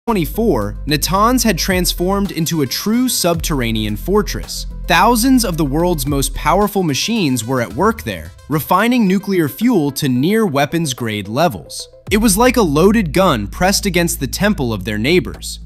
24, Natanz had transformed into a true subterranean fortress. Thousands of the world's most powerful machines were at work there, refining nuclear fuel to near weapons-grade levels. It was like a loaded gun pressed against the temple of their neighbors.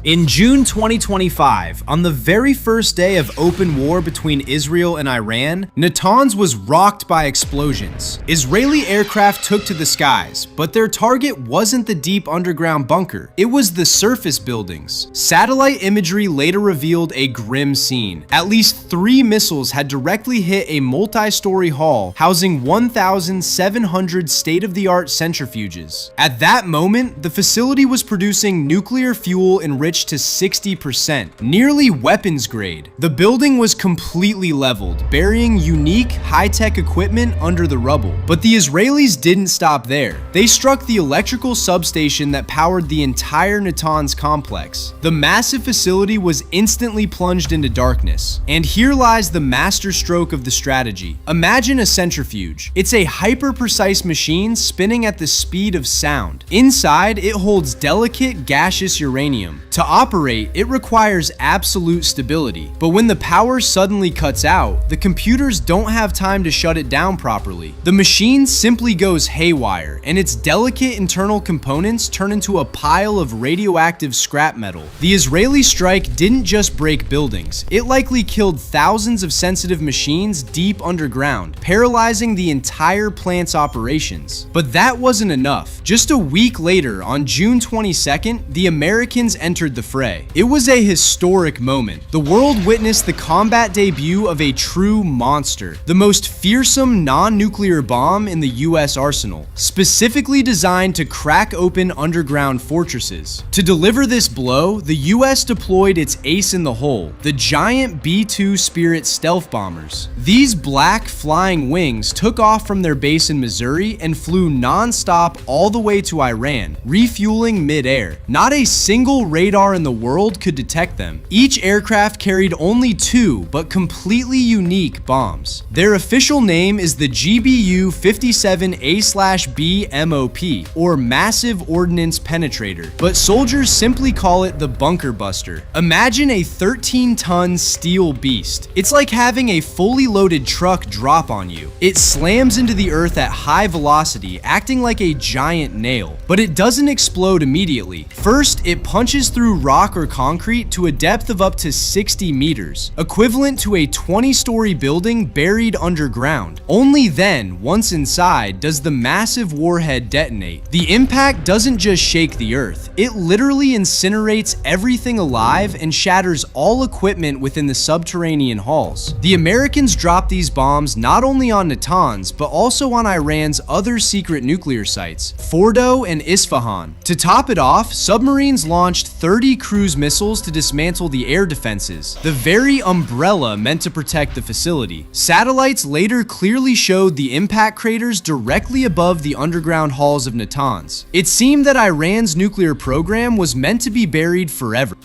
In June 2025, on the very first day of open war between Israel and Iran, Natanz was rocked by explosions. Israeli aircraft took to the skies, but their target wasn't the deep underground bunker. It was the surface buildings. Satellite imagery later revealed a grim scene. At least 3 missiles had directly hit a multi-story hall housing 1,700 state-of-the-art centrifuges. At that moment, the facility was producing nuclear fuel enriched to 60%, nearly weapons grade. The building was completely leveled, burying unique, high-tech equipment under the rubble. But the Israelis didn't stop there. They struck the electrical substation that powered the entire Natanz complex. The massive facility was instantly plunged into darkness. And here lies the masterstroke of the strategy. Imagine a centrifuge. It's a hyper-precise machine spinning at the speed of sound. Inside, it holds delicate gaseous uranium. To operate, it requires absolute stability, but when the power suddenly cuts out, the computers don't have time to shut it down properly. The machine simply goes haywire, and its delicate internal components turn into a pile of radioactive scrap metal. The Israeli strike didn't just break buildings, it likely killed thousands of sensitive machines deep underground, paralyzing the entire plant's operations. But that wasn't enough. Just a week later, on June 22nd, the Americans entered the fray. It was a historic moment. The world witnessed the combat debut of a true monster, the most fearsome non-nuclear bomb in the US arsenal, specifically designed to crack open underground fortresses. To deliver this blow, the US deployed its ace in the hole, the giant B-2 Spirit stealth bombers. These black flying wings took off from their base in Missouri and flew non-stop all the way to Iran, refueling mid-air. Not a single radar in the world could detect them. Each aircraft carried only 2 but completely unique bombs. Their official name is the GBU-57A/B MOP, or Massive Ordnance Penetrator, but soldiers simply call it the Bunker Buster. Imagine a 13-ton steel beast. It's like having a fully loaded truck drop on you. It slams into the earth at high velocity, acting like a giant nail. But it doesn't explode immediately. First, it punches through rock or concrete to a depth of up to 60 meters, equivalent to a 20-story building buried underground. Only then, once inside, does the massive warhead detonate. The impact doesn't just shake the earth, it literally incinerates everything alive and shatters all equipment within the subterranean halls. The Americans dropped these bombs not only on Natanz, but also on Iran's other secret nuclear sites, Fordo and Isfahan. To top it off, submarines launched 30 cruise missiles to dismantle the air defenses, the very umbrella meant to protect the facility. Satellites later clearly showed the impact craters directly above the underground halls of Natanz. It seemed that Iran's nuclear program was meant to be buried forever.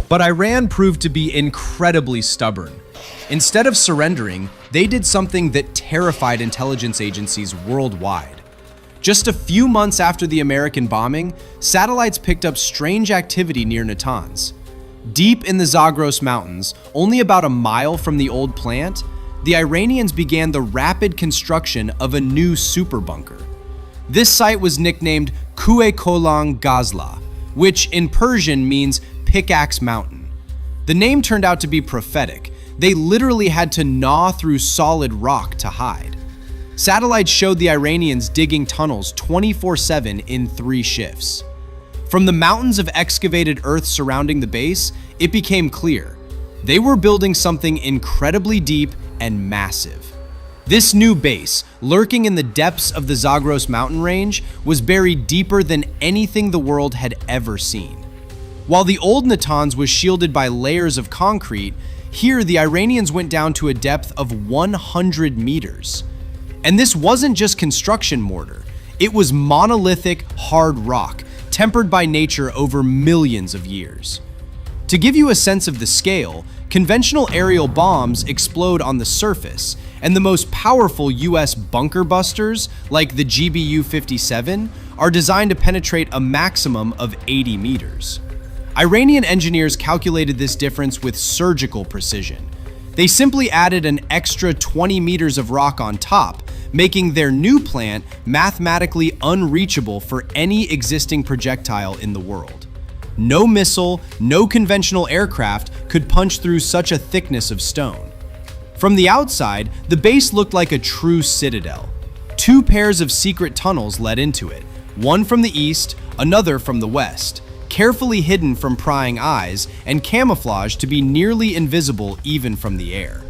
But Iran proved to be incredibly stubborn. Instead of surrendering, they did something that terrified intelligence agencies worldwide. Just a few months after the American bombing, satellites picked up strange activity near Natanz. Deep in the Zagros Mountains, only about a mile from the old plant, the Iranians began the rapid construction of a new super bunker. This site was nicknamed Kue Kolang Gazla, which in Persian means Pickaxe Mountain. The name turned out to be prophetic. They literally had to gnaw through solid rock to hide. Satellites showed the Iranians digging tunnels 24/7 in 3 shifts. From the mountains of excavated earth surrounding the base, it became clear. They were building something incredibly deep and massive. This new base, lurking in the depths of the Zagros mountain range, was buried deeper than anything the world had ever seen. While the old Natanz was shielded by layers of concrete, here the Iranians went down to a depth of 100 meters. And this wasn't just construction mortar, it was monolithic, hard rock, tempered by nature over millions of years. To give you a sense of the scale, conventional aerial bombs explode on the surface, and the most powerful US bunker busters, like the GBU-57, are designed to penetrate a maximum of 80 meters. Iranian engineers calculated this difference with surgical precision. They simply added an extra 20 meters of rock on top, making their new plant mathematically unreachable for any existing projectile in the world. No missile, no conventional aircraft could punch through such a thickness of stone. From the outside, the base looked like a true citadel. 2 pairs of secret tunnels led into it, one from the east, another from the west, carefully hidden from prying eyes and camouflaged to be nearly invisible even from the air.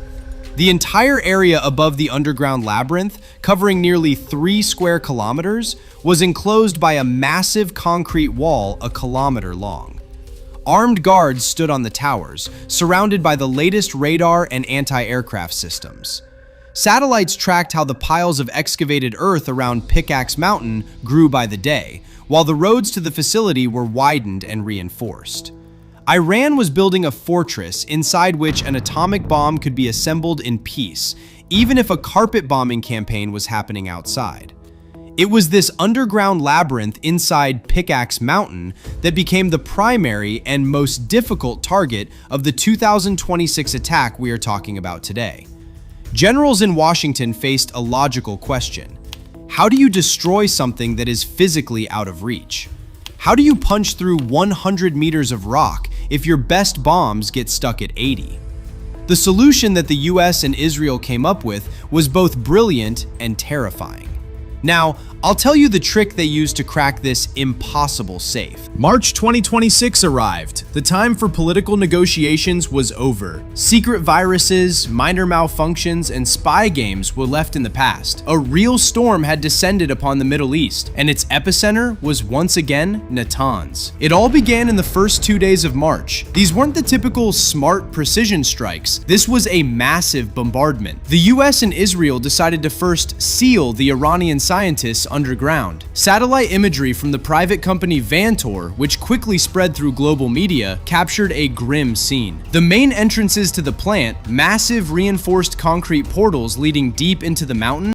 The entire area above the underground labyrinth, covering nearly 3 square kilometers, was enclosed by a massive concrete wall a kilometer long. Armed guards stood on the towers, surrounded by the latest radar and anti-aircraft systems. Satellites tracked how the piles of excavated earth around Pickaxe Mountain grew by the day, while the roads to the facility were widened and reinforced. Iran was building a fortress inside which an atomic bomb could be assembled in peace, even if a carpet bombing campaign was happening outside. It was this underground labyrinth inside Pickaxe Mountain that became the primary and most difficult target of the 2026 attack we are talking about today. Generals in Washington faced a logical question. How do you destroy something that is physically out of reach? How do you punch through 100 meters of rock if your best bombs get stuck at 80? The solution that the US and Israel came up with was both brilliant and terrifying. Now, I'll tell you the trick they used to crack this impossible safe. March 2026 arrived. The time for political negotiations was over. Secret viruses, minor malfunctions, and spy games were left in the past. A real storm had descended upon the Middle East, and its epicenter was once again Natanz. It all began in the first 2 days of March. These weren't the typical smart precision strikes. This was a massive bombardment. The US and Israel decided to first seal the Iranian scientists underground. Satellite imagery from the private company Vantor, which quickly spread through global media, captured a grim scene. The main entrances to the plant, massive reinforced concrete portals leading deep into the mountain,